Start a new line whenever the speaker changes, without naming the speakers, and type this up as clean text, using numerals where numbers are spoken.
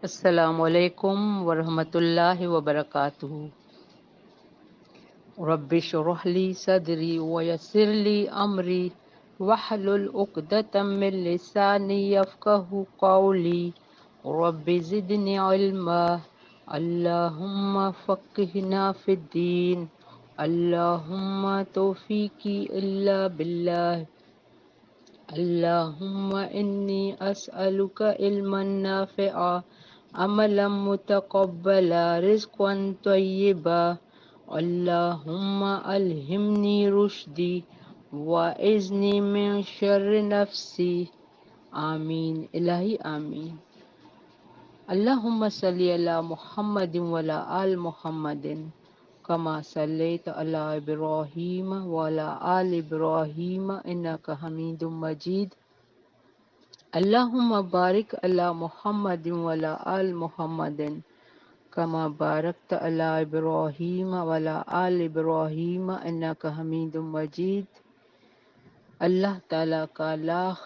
السلام علیکم ورحمۃ اللہ وبرکاتہ۔ رب اشرح لی صدری ویسر لی امری واحلل عقدۃ من لسانی یفقہوا قولی۔ رب زدنی علما، اللہم فقہنا فی الدین، اللہم توفیقی الا باللہ، اللہم انی اسألک علما نافعا، عملا متقبلا، رزقا طیبا، اللہم الہمنی رشدی واعذنی من شر نفسی، آمین الہی آمین۔ اللہم صلی علی محمد وعلی آل محمد کما صلیت علی ابراہیم وعلی آل ابراہیم انک حمید مجید۔ اللہم بارک علی محمد وعلی آل محمد کما بارکت علی ابراہیم وعلی آل ابراہیم انک حمید مجید۔ اللہ تعالیٰ کا لاکھ